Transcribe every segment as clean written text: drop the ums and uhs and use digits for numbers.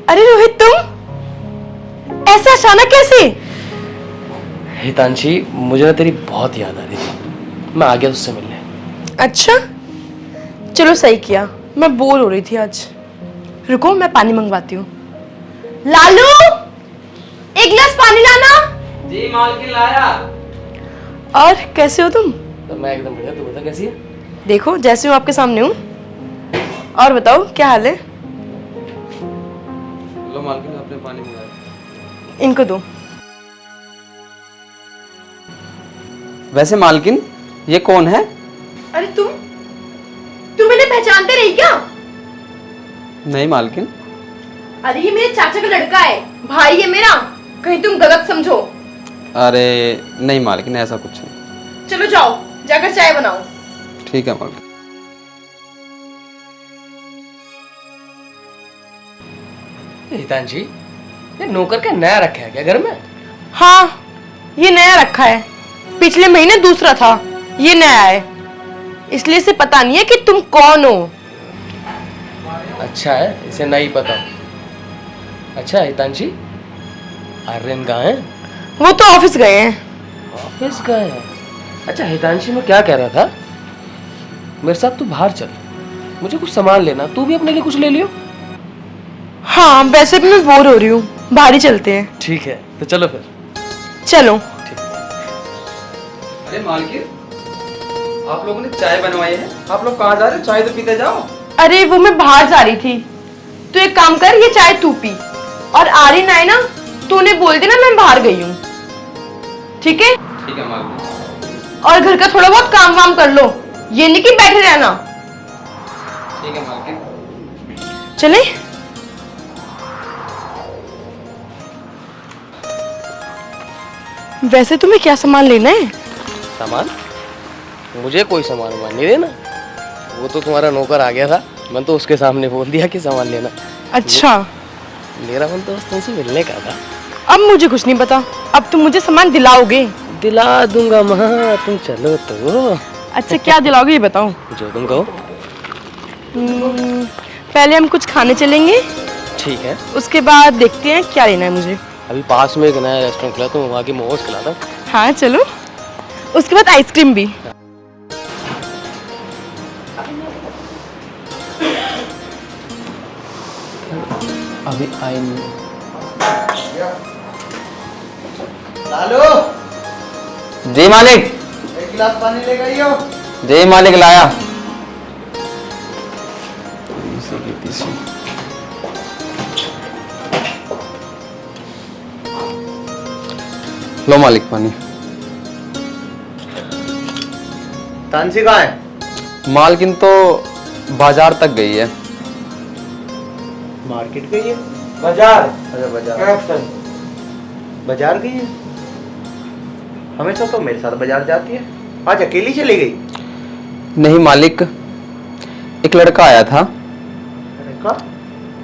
अरे रोहित, तुम ऐसे अचानक कैसे? हितांशी, मुझे ना तेरी बहुत याद आ रही थी, मैं आ गया उससे मिलने। अच्छा, चलो सही किया, मैं बोर हो रही थी आज। रुको, मैं पानी मंगवाती हूँ। लालू, एक गिलास पानी लाना। जी मालकिन, लाया। और कैसे हो तुम? तो मैं एकदम बढ़िया, तू बता कैसी है? देखो, जैसे हूँ आपके सामने हूँ। और बताओ, क्या हाल है? लो मालकिन, आपने पानी मंगाया। इनको दो। वैसे मालकिन, ये कौन है? अरे तुम इन्हें पहचानते नहीं क्या? नहीं मालकिन। अरे ये मेरे चाचा का लड़का है, भाई है मेरा, कहीं तुम गलत समझो। अरे नहीं मालकिन, ऐसा कुछ नहीं। चलो जाओ, जाकर चाय बनाओ। ठीक है मालकिन। हितांशी, ये नौकर क्या नया रखा है क्या घर में? हाँ, ये नया रखा है। पिछले महीने दूसरा था, ये नया है। इसलिए इसे पता नहीं है कि तुम कौन हो। अच्छा है, इसे नहीं पता। अच्छा हितांशी, आर्यन कहाँ है? वो तो ऑफिस गए हैं। ऑफिस गए हैं? अच्छा हितांशी, मैं क्या कह रहा था, मेरे साथ तू बाहर चल, मुझे कुछ सामान लेना, तू भी अपने लिए कुछ ले लियो। हाँ, वैसे भी मैं बोर हो रही हूँ, बाहर ही चलते हैं। ठीक है, तो चलो फिर। चलो। अरे मालकिन, आप लोगों ने चाय बनवाई है, आप लोग कहाँ जा रहे हो? चाय तो पीते जाओ। अरे वो मैं बाहर जा रही थी, तो एक काम कर, ये चाय तू पी, और आर्यन आए ना तो उन्हें बोल देना मैं बाहर गई हूँ। ठीक है? ठीक है मालकिन। और घर का थोड़ा बहुत काम वाम कर लो, ये नहीं कि बैठे रहना। ठीक है मालकिन। चले? वैसे तुम्हें क्या सामान लेना है? सामान? मुझे कोई सामान वामान नहीं देना, वो तो तुम्हारा नौकर आ गया था, मैं तो उसके सामने बोल दिया कि सामान लेना। अच्छा, मेरा मन तो बस तुमसे मिलने का था। अब मुझे कुछ नहीं पता, अब तुम मुझे सामान दिलाओगे? दिला दूंगा माँ, तुम चलो तो। अच्छा, क्या दिलाओगे ये बताओ। जो तुम कहो। पहले हम कुछ खाने चलेंगे, ठीक है। उसके बाद देखते हैं क्या लेना है मुझे। अभी पास में एक नया रेस्टोरेंट खुला, तो वहाँ के मोमोज खिलाता हूँ। हाँ चलो, उसके बाद आइसक्रीम भी। अभी आई नहीं। लालू, जी मालिक। एक गिलास पानी ले गई हो? जी मालिक, लाया। लो मालिक पानी। तानसी कहाँ है? मालकिन तो बाजार तक गई है। मार्केट गई है? बाजार? अच्छा बाजार। बाजार गई है? हमेशा तो मेरे साथ बाजार जाती है, आज अकेली चली गई। नहीं मालिक, एक लड़का आया था। लड़का?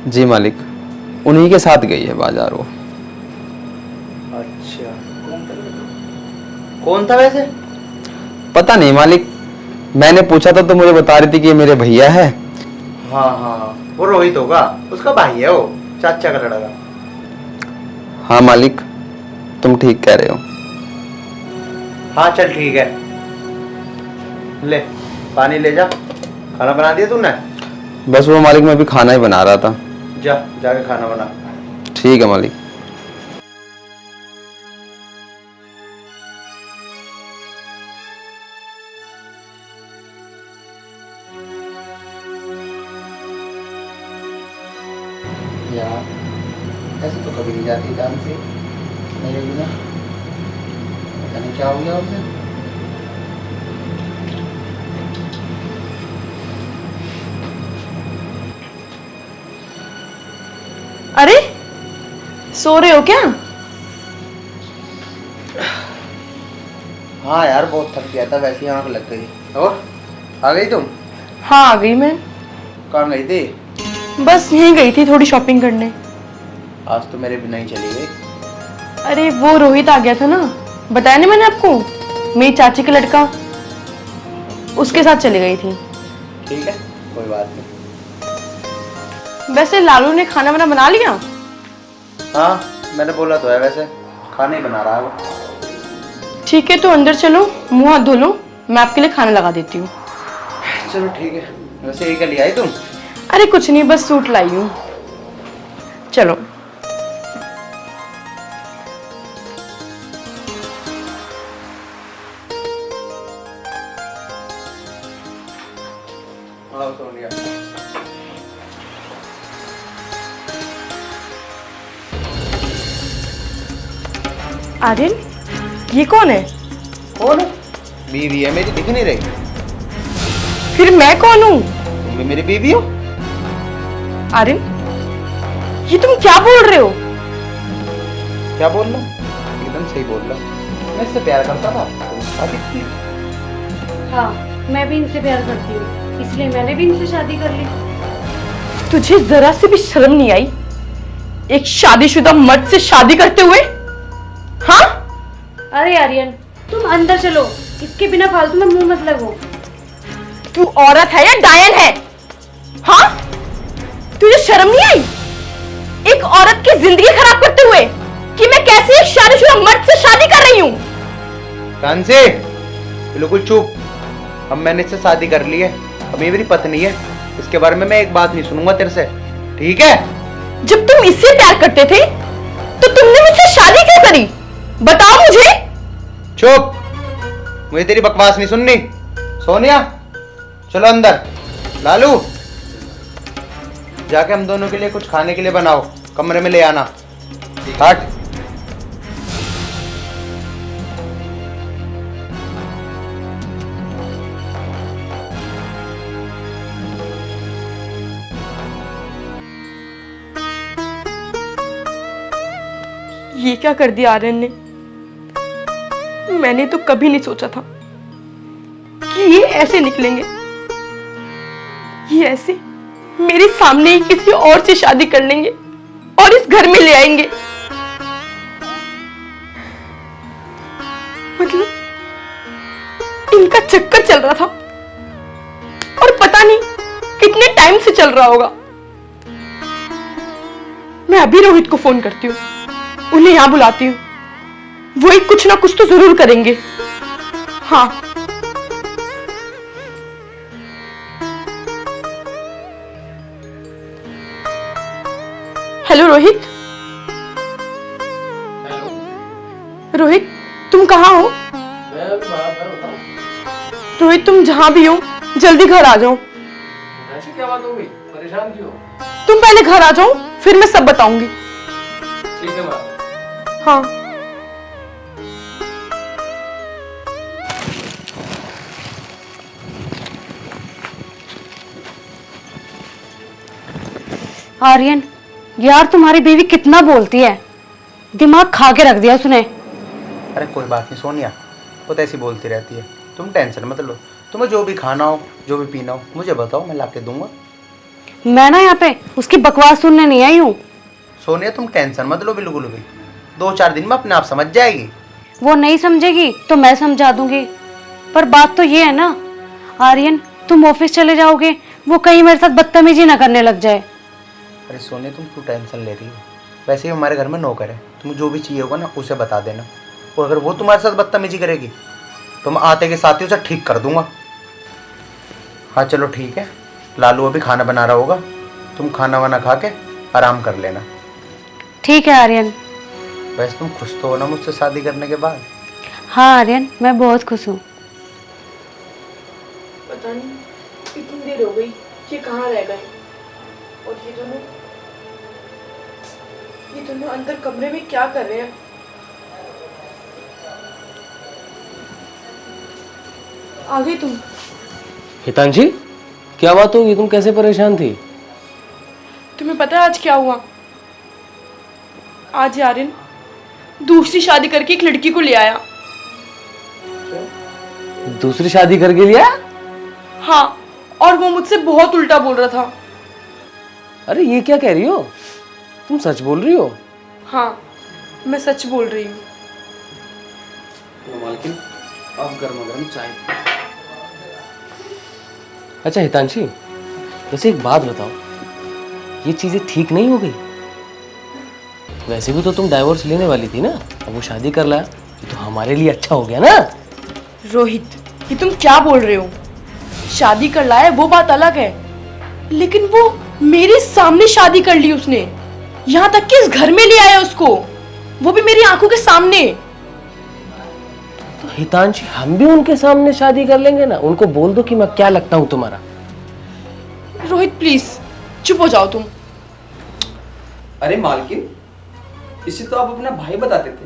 जी मालिक, उन्हीं के साथ गई है बाजार वो। अच्छा, कौन था वैसे? पता नहीं मालिक, मैंने पूछा था तो मुझे बता रही थी कि ये मेरे भैया है। हाँ हाँ, वो रोहित होगा, उसका भाई है वो, चाचा का लड़का। हाँ मालिक, तुम ठीक कह रहे हो। हाँ चल ठीक है, ले पानी ले जा। खाना बना दिया तूने? बस वो मालिक, मैं अभी खाना ही बना रहा था। जा जाके खाना बना। ठीक है मालिक। यार ऐसे तो कभी नहीं जाती जान से मेरे बिना, पता नहीं क्या हो गया उसे। अरे सो रहे हो क्या? हाँ यार, बहुत थक गया था, वैसे ही आँख लग गई। और आ गई तुम? हाँ आ गई मैं। कहाँ गई थी? बस यहीं गई थी थोड़ी शॉपिंग करने। आज तो मेरे बिना ही चली गई। अरे वो रोहित आ गया था ना, बताया नहीं मैंने आपको, मेरी चाची का लड़का, उसके साथ चली गई थी। ठीक है, कोई बात नहीं। वैसे लालू ने खाना वाना बना लिया? हाँ मैंने बोला तो है, वैसे खाना ही बना रहा है वो। ठीक है, तो अंदर चलो, मुंह हाथ धो लो, मैं आपके लिए खाना लगा देती हूँ। चलो ठीक है। वैसे ये क्या ले आई तुम? अरे कुछ नहीं, बस सूट लाई हूँ। चलो। हाँ सोनिया। आर्यन, ये कौन है? कौन है? बीवी है मेरी, दिख नहीं रही? फिर मैं कौन हूँ? तुम भी मेरी बीवी हो? आर्यन, ये तुम क्या बोल रहे हो? क्या बोल रहा हूँ? एकदम सही बोल रहा हूँ। मैं इससे प्यार करता था, तुम शादी की। हाँ, मैं भी इनसे प्यार करती हूँ, इसलिए मैंने भी इनसे शादी कर ली। तुझे जरा से भी शर्म नहीं आई एक शादीशुदा मर्द से शादी करते हुए? हाँ? अरे आर्यन, तुम अंदर चलो, इसके बिना फालतू में मुंह मत लगो। तू औरत है या डायन है? हाँ? तुझे शर्म नहीं आई एक औरत की जिंदगी खराब करते हुए कि मैं कैसे एक शादीशुदा मर्द से शादी कर रही हूँ? कान से बिल्कुल चुप। अब मैंने इससे शादी कर ली है, अब ये मेरी पत्नी है, इसके बारे में मैं एक बात नहीं सुनूंगा तेरे से, ठीक है? जब तुम इससे प्यार करते थे तो तुमने मुझसे शादी क्यों करी? बताओ मुझे। चुप, मुझे तेरी बकवास नहीं सुननी। सोनिया चलो अंदर। लालू जाके हम दोनों के लिए कुछ खाने के लिए बनाओ, कमरे में ले आना। हट। ये क्या कर दिया आर्यन ने? मैंने तो कभी नहीं सोचा था कि ये ऐसे निकलेंगे, ये ऐसे मेरे सामने ही किसी और से शादी कर लेंगे और इस घर में ले आएंगे। मतलब इनका चक्कर चल रहा था और पता नहीं कितने टाइम से चल रहा होगा। मैं अभी रोहित को फोन करती हूँ, उन्हें यहां बुलाती हूँ, वही कुछ ना कुछ तो जरूर करेंगे। हाँ। हेलो रोहित। हेलो। रोहित तुम कहाँ हो? मैं अभी बाहर बताऊं। रोहित तुम जहां भी हो जल्दी घर आ जाओ। ऐसी क्या बात हो गई? परेशान क्यों? तुम पहले घर आ जाओ, फिर मैं सब बताऊंगी। ठीक है माँ। हाँ। आर्यन, यार तुम्हारी बीवी कितना बोलती है, दिमाग खा के रख दिया उसने। अरे कोई बात नहीं सोनिया, वो तो ऐसी बोलती रहती है, तुम टेंशन मत लो। तुम्हें जो भी खाना हो, जो भी पीना हो, मुझे बताओ, मैं ला के दूंगा। मैं ना यहाँ पे उसकी बकवास सुनने नहीं आई हूँ। सोनिया तुम टेंशन मत लो बिल्कुल भी, 2-4 दिन में अपने आप समझ जाएगी। वो नहीं समझेगी तो मैं समझा दूंगी, पर बात तो ये है ना आर्यन, तुम ऑफिस चले जाओगे, वो कहीं मेरे साथ बदतमीजी ना करने लग जाए। अरे सोनिया तुम क्यों टेंशन ले रही हो? वैसे ही हमारे घर में नौकर है, तुम्हें जो भी चाहिए होगा ना उसे बता देना, और अगर वो तुम्हारे साथ बदतमीजी करेगी तो मैं आते के साथ ही उसे ठीक कर दूंगा। हाँ चलो ठीक है, लालू अभी खाना बना रहा होगा, तुम खाना वाना खा के आराम कर लेना। ठीक है आर्यन। वैसे तुम खुश तो हो ना मुझसे शादी करने के बाद? हाँ आर्यन, मैं बहुत खुश हूँ। पता नहीं इतनी देर हो गई, ये कहाँ रह गए? और ये दोनों अंदर कमरे में क्या कर रहे हैं? आ गई तुम? हितांशी, क्या बात होगी? तुम कैसे परेशान थी? तुम्हें पता है आज क्या हुआ? आज आर्यन दूसरी शादी करके एक लड़की को ले आया। दूसरी शादी करके लिया? हाँ, और वो मुझसे बहुत उल्टा बोल रहा था। अरे ये क्या कह रही हो? तुम सच बोल रही हो? हाँ, मैं सच बोल रही हूँ। मालकिन अब गर्मा गर्म चाय। अच्छा हितांशी, वैसे एक बात बताओ, ये चीजें ठीक नहीं हो गई? वैसे भी तो तुम डाइवोर्स लेने वाली थी ना, अब वो शादी कर लाया, ये तो हमारे लिए अच्छा हो गया ना। रोहित, ये तुम क्या बोल रहे हो? शादी कर लाया वो बात अलग है, लेकिन वो मेरे सामने शादी कर ली उसने, यहाँ तक कि इस घर में ले आया उसको, वो भी मेरी आंखों के सामने। तो हितांशी, हम भी उनके सामने शादी कर लेंगे ना, उनको बोल दो कि मैं क्या लगता हूँ तुम्हारा। रोहित प्लीज चुप हो जाओ तुम। अरे मालकिन, इसे तो आप अपना भाई बताते थे,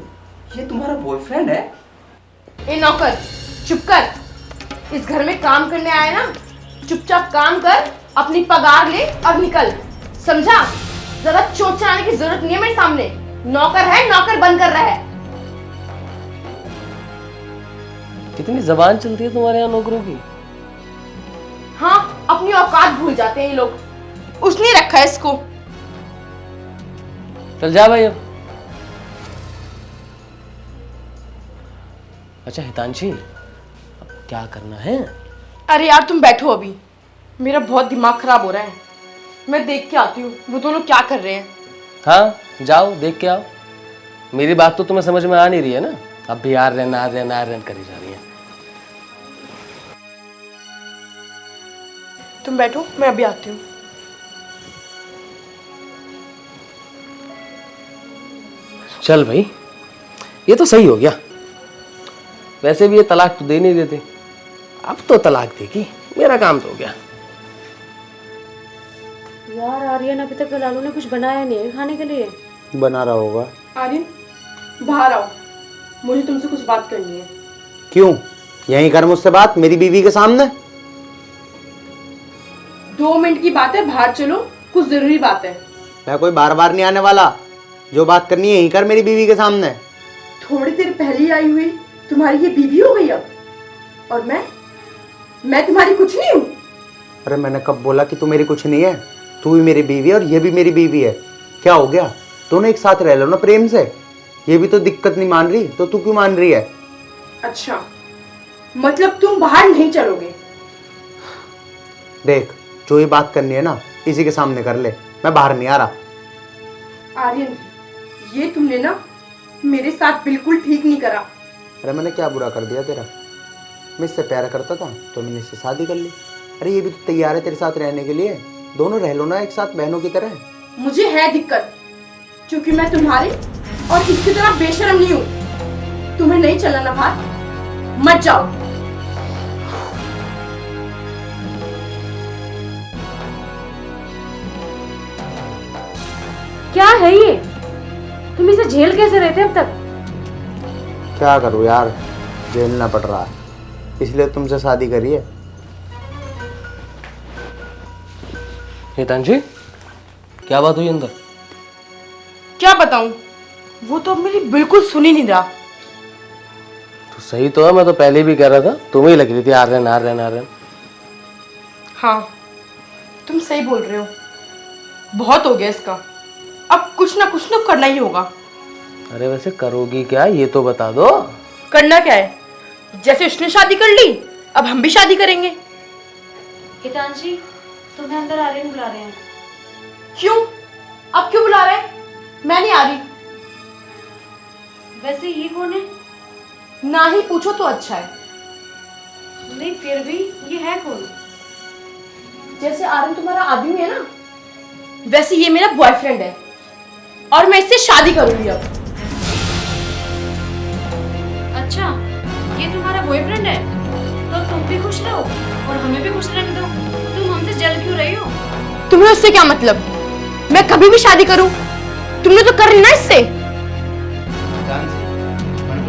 ये तुम्हारा बॉयफ्रेंड है? ए नौकर, चुप कर। इस घर में काम करने आया ना, चुपचाप काम कर, अपनी पगार ले और निकल, समझा? जरा चोट चलाने की जरूरत नहीं है मेरे सामने। नौकर है, नौकर बंद कर रहा है। कितनी जबान चलती है तुम्हारे यहाँ नौकरों की। हाँ, अपनी औकात भूल जाते हैं ये लोग। उसने रखा है इसको। चल जा भाई अब। अच्छा हितांशी, अब क्या करना है? अरे यार तुम बैठो अभी, मेरा बहुत दिमाग खराब हो रहा है। मैं देख के आती हूँ वो दोनों क्या कर रहे हैं। हाँ जाओ, देख के आओ। मेरी बात तो तुम्हें समझ में आ नहीं रही है ना, अब भी आर्यन आर्यन आर्यन करी जा रही है। तुम बैठो, मैं अभी आती हूँ। चल भाई, ये तो सही हो गया। वैसे भी ये तलाक तो दे नहीं देते, अब तो तलाक देगी, मेरा काम तो हो गया। यार आर्यन, अभी तक लालू ने कुछ बनाया नहीं है खाने के लिए। बना रहा होगा। आर्यन बाहर आओ, मुझे तुमसे कुछ बात करनी है। क्यों? यहीं कर मुझसे बात, मेरी बीवी के सामने। 2 मिनट की बात है, बाहर चलो, कुछ जरूरी बात है। मैं कोई बार बार नहीं आने वाला, जो बात करनी है यहीं कर मेरी बीवी के सामने। थोड़ी देर पहले आई हुई तुम्हारी ये बीवी हो गई अब, और मैं तुम्हारी कुछ नहीं हूँ। अरे मैंने कब बोला कि तू मेरी कुछ नहीं है? तू भी मेरी बीवी है और ये भी मेरी बीवी है। क्या हो गया? दोनों एक साथ रह लो ना प्रेम से। ये भी तो दिक्कत नहीं मान रही, तो तू क्यों मान रही है? अच्छा, मतलब तुम बाहर नहीं चलोगे? देख, जो ये बात करनी है ना इसी के सामने कर ले, मैं बाहर नहीं आ रहा। आर्यन, ये तुमने ना मेरे साथ बिल्कुल ठीक नहीं करा। अरे मैंने क्या बुरा कर दिया तेरा? मैं इससे प्यार करता था तो मैंने इससे शादी कर ली। अरे ये भी तो तैयार है तेरे साथ रहने के लिए, दोनों रह लो ना एक साथ बहनों की तरह। मुझे है दिक्कत, क्योंकि मैं तुम्हारे और इसकी तरह बेशर्म नहीं हूँ। तुम्हें नहीं चलना ना बाहर, मत जाओ। क्या है ये? तुम इसे झेल कैसे रहते अब तक? क्या करूँ यार, झेलना पड़ रहा है, इसलिए तुमसे शादी करी है। हितांशी, क्या बात हुई अंदर? क्या बताऊं, वो तो अब मेरी बिल्कुल सुन ही नहीं रहा। तो सही तो है, मैं तो पहले भी कह रहा था, तुम्हें ही लग रही थी आर्यन आर्यन आर्यन। हाँ, तुम सही बोल रहे हो, बहुत हो गया इसका, अब कुछ ना कुछ तो करना ही होगा। अरे वैसे करोगी क्या, ये तो बता दो। करना क्या है? जैसे उसने शादी कर ली, अब हम भी शादी करेंगे। हितांशी, तुम्हें अंदर आर्यन बुला रहे हैं। क्यों? अब क्यों बुला रहे हैं? मैं नहीं आ रही। वैसे ये कौन है? ना ही पूछो तो अच्छा है। नहीं फिर भी ये है कौन? जैसे आर्यन तुम्हारा आदमी है ना, वैसे ये मेरा बॉयफ्रेंड है, और मैं इससे शादी करूंगी अब। अच्छा, ये तुम्हारा बॉयफ्रेंड है, तो तुम भी खुश रहो और हमें भी खुश रहने दो। तुम हमसे जल क्यों रही हो? तुम्हें उससे क्या मतलब? मैं कभी भी शादी करूं, तुमने तो कर ली ना इससे।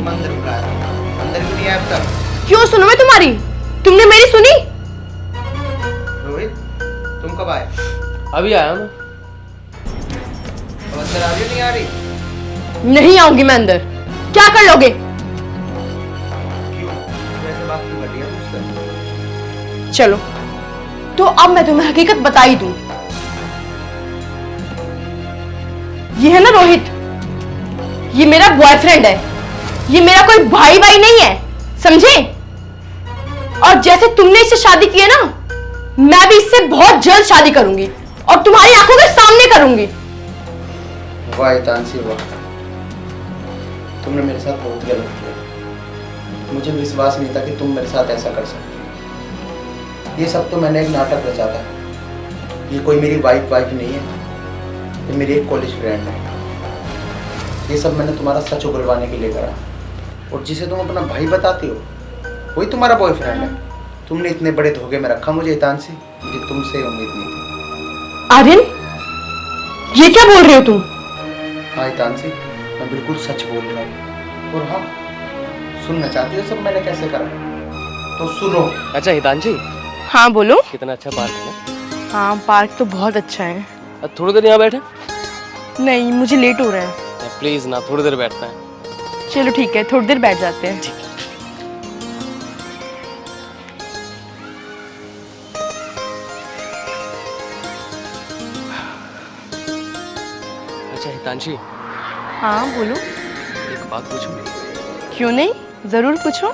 अंदर बुलाया, अंदर क्यों नहीं आया अब तक? क्यों सुनो मैं तुम्हारी? तुमने मेरी सुनी? रोहित, तुम कब आए? अभी आया मैं। तो अंदर आ रही हो नहीं आ रही? नहीं आऊंगी मैं अंदर। क्या कर लोगे? क्यों? वैसे बात क्यों कर रही है मुझसे? चलो, तो अब मैं तुम्हें हकीकत बता ही दूं। ये है ना रोहित, ये मेरा बॉयफ्रेंड है, ये मेरा कोई भाई नहीं है, समझे? और जैसे तुमने इससे शादी की है ना, मैं भी इससे बहुत जल्द शादी करूंगी और तुम्हारी आंखों के सामने करूंगी। वाह हितांशी वाह, तुमने मेरे साथ बहुत गलत किया। मुझे विश्वास नहीं था कि तुम मेरे साथ ऐसा कर सकते। ये सब तो मैंने एक नाटक रचा था। ये कोई मेरी वाइफ नहीं है, ये मेरी एक कॉलेज फ्रेंड है। ये सब मैंने तुम्हारा सच उगलवाने के लिए करा। और जिसे तुम अपना भाई बताती हो वही तुम्हारा बॉयफ्रेंड है। तुमने इतने बड़े धोखे में रखा मुझे हितांशी, मुझे तुमसे उम्मीद नहीं थी। आर्यन, ये क्या बोल रहे हो तुम? हाँ हितांशी, मैं बिल्कुल सच बोल रहा हूँ। और हाँ, सुनना चाहती हो सब मैंने कैसे करा? तो सुनो। अच्छा हितांशी, हाँ बोलो। कितना अच्छा पार्क है ना। हाँ पार्क तो बहुत अच्छा है। अब थोड़ी देर यहाँ बैठे। नहीं, मुझे लेट हो रहा है। प्लीज ना, थोड़ी देर बैठता है। चलो ठीक है, थोड़ी देर बैठ जाते हैं। अच्छा हितांशी, हाँ बोलो। एक बात पूछूं? क्यों नहीं, जरूर पूछो।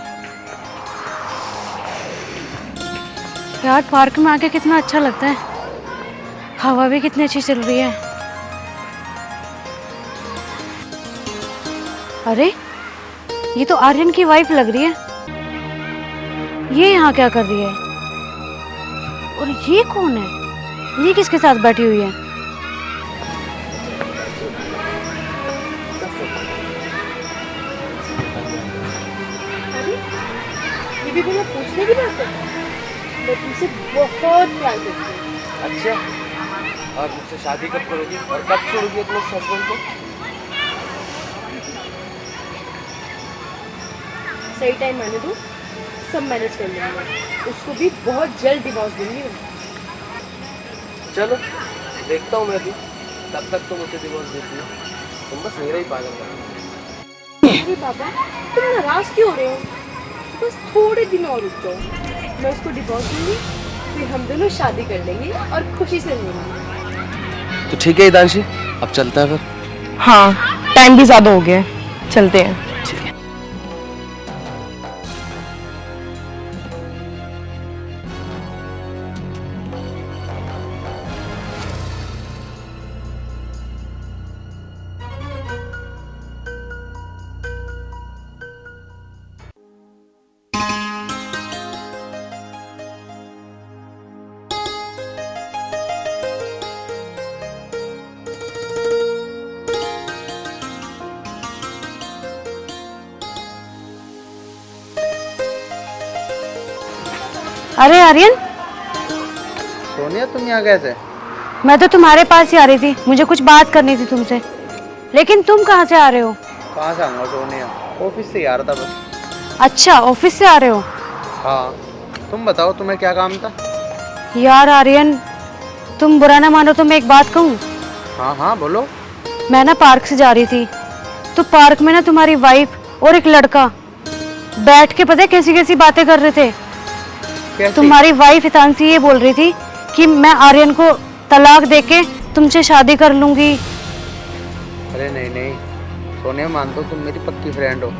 यार पार्क में आके कितना अच्छा लगता है, हवा भी कितनी अच्छी चल रही है। अरे ये तो आर्यन की वाइफ लग रही है। ये यहाँ क्या कर रही है? और ये कौन है? ये किसके साथ बैठी हुई है? ये भी बिना पूछने की बात है। मैं तुमसे बहुत प्यार करती हूँ। अच्छा, और मुझसे शादी कब करोगी और कब छोड़ोगी अपने हस्बैंड को? सही टाइम मैंने दूँ, सब मैनेज कर लूँगी। उसको भी बहुत जल्द डिवोर्स दूंगी मैं। चलो देखता हूँ मैं भी, तब तक तो मुझे डिवोर्स देती हो। तुम बस मेरा ही पागल कर। अरे बाबा, तुम नाराज क्यों हो रहे हो? बस थोड़े दिन और रुक जाओ, मैं उसको डिवोर्स दूंगी, फिर हम दोनों शादी कर लेंगे और खुशी से रहेंगे। तो ठीक है हितांशी, अब चलता है फिर। हाँ, टाइम भी ज्यादा हो गया है, चलते हैं। अरे आर्यन, सोनिया तुम यहाँ कैसे? मैं तो तुम्हारे पास ही आ रही थी, मुझे कुछ बात करनी थी तुमसे। लेकिन तुम कहाँ से आ रहे हो? कहाँ से आऊँगा सोनिया, ऑफिस से ही आ रहा था बस। अच्छा, ऑफिस से आ रहे हो? हाँ, तुम बताओ तुम्हें क्या काम था? यार आर्यन, तुम बुरा ना मानो तो मैं एक बात कहूँ। हाँ हाँ बोलो। मैं ना पार्क से जा रही थी, तो पार्क में ना तुम्हारी वाइफ और एक लड़का बैठ के पता है कैसी कैसी बातें कर रहे थे। कैसी? तुम्हारी वाइफ हितांशी ये बोल रही थी कि मैं आर्यन को तलाक देके तुमसे शादी कर लूंगी। अरे नहीं नहीं सोनिया, मानता हूँ तुम मेरी पक्की फ्रेंड हो,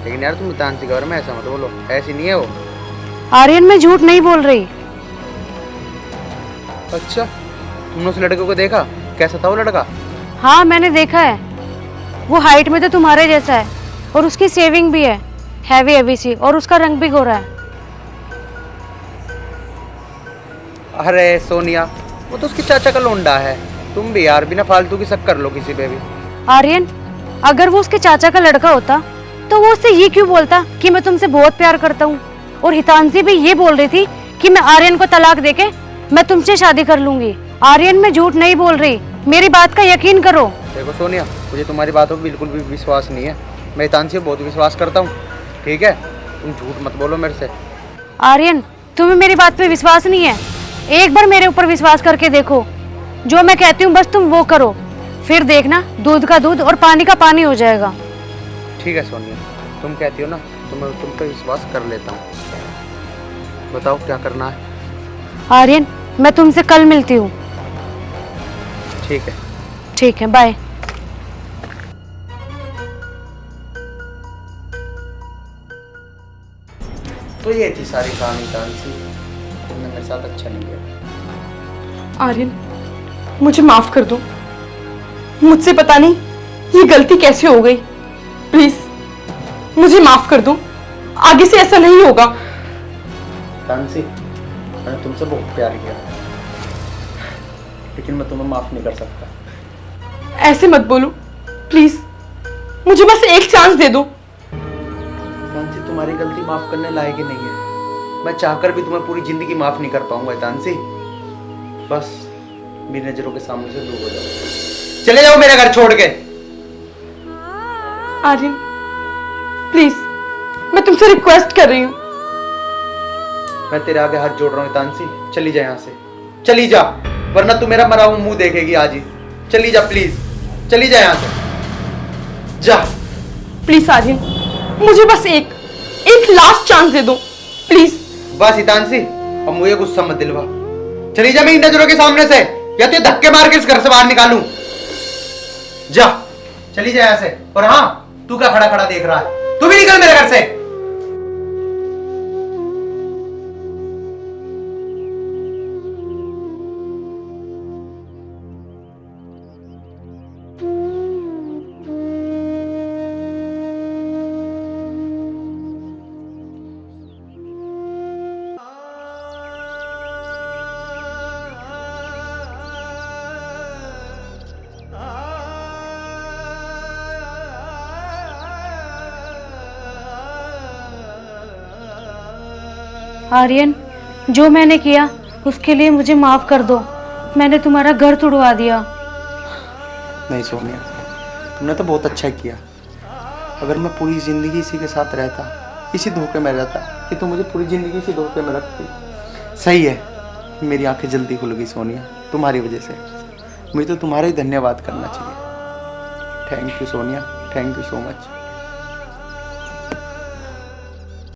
लेकिन यार तुम हितांशी के बारे में ऐसा मत बोलो, ऐसी नहीं है वो। आर्यन मैं झूठ नहीं बोल रही। अच्छा, तुमने उस लड़के को देखा? कैसा था वो लड़का? हाँ मैंने देखा है, वो हाइट में तो तुम्हारे जैसा है और उसकी सेविंग भी है, हैवी हैवी सी, और उसका रंग भी गोरा है। अरे सोनिया, वो तो उसकी चाचा का लोंडा है। तुम भी यार बिना फालतू की शक कर लो किसी पे भी। आर्यन, अगर वो उसके चाचा का लड़का होता तो वो उससे ये क्यों बोलता कि मैं तुमसे बहुत प्यार करता हूँ? और हितांशी भी ये बोल रही थी कि मैं आर्यन को तलाक देके मैं तुमसे शादी कर लूंगी। आर्यन मैं झूठ नहीं बोल रही, मेरी बात का यकीन करो। देखो सोनिया, मुझे तुम्हारी बातों पर बिल्कुल भी विश्वास नहीं है। मैं हितांशी पे बहुत विश्वास करता हूँ, ठीक है? तुम झूठ मत बोलो मेरे से। आर्यन, तुम्हें मेरी बात पे विश्वास नहीं है? एक बार मेरे ऊपर विश्वास करके देखो, जो मैं कहती हूँ बस तुम वो करो, फिर देखना दूध का दूध और पानी का पानी हो जाएगा। ठीक है सोनिया, तुम कहती हो ना तो मैं तुम पे विश्वास कर लेता हूँ। बताओ क्या करना है? आर्यन, मैं तुमसे कल मिलती हूँ। ठीक है। ठीक है, बाय। तो ये थी सारी कहानी हितांशी, तुमने मेरे साथ अच्छा नहीं किया। आर्यन, मुझे माफ कर दो। मुझसे पता नहीं ये गलती कैसे हो गई। प्लीज मुझे माफ कर दो, आगे से ऐसा नहीं होगा। तानसी, मैंने तुमसे बहुत प्यार किया, लेकिन मैं तुम्हें माफ नहीं कर सकता। ऐसे मत बोलो प्लीज, मुझे बस एक चांस दे दो। तानसी, तुम्हारी गलती माफ करने लायक ही नहीं है। मैं चाहकर भी तुम्हें पूरी जिंदगी माफ नहीं कर पाऊंगा तानसी। बस मेरी नजरों के सामने से दूर हो जाओ, चले जाओ मेरा घर छोड़ के। आर्यन प्लीज, मैं तुमसे रिक्वेस्ट कर रही हूँ। मैं तेरे आगे हाथ जोड़ रहा हूँ तानसी, चली जा यहाँ से, चली जा, वरना तू मेरा मरा हुआ मुंह देखेगी आज ही। चली जा प्लीज, चली जा यहाँ से, जा। प्लीज आर्यन, मुझे बस एक लास्ट चांस दे दो प्लीज। बस हितांशी, अब मुझे गुस्सा मत दिलवा। चली जा मेरी नजरों के सामने से, या तो धक्के मार के इस घर से बाहर निकालूं। जा, चली जा यहाँ से। और हाँ, तू क्या खड़ा खड़ा देख रहा है? तू भी निकल मेरे घर से। आर्यन, जो मैंने किया उसके लिए मुझे माफ कर दो। मैंने तुम्हारा घर तुड़वा दिया। नहीं सोनिया, तुमने तो बहुत अच्छा किया। अगर मैं पूरी जिंदगी इसी के साथ रहता, इसी धोखे में रहता, कि तो मुझे पूरी जिंदगी इसी धोखे में रखती। सही है, मेरी आंखें जल्दी खुल गई सोनिया, तुम्हारी वजह से। मुझे तो तुम्हारा ही धन्यवाद करना चाहिए। Thank you Sonia, thank you so much.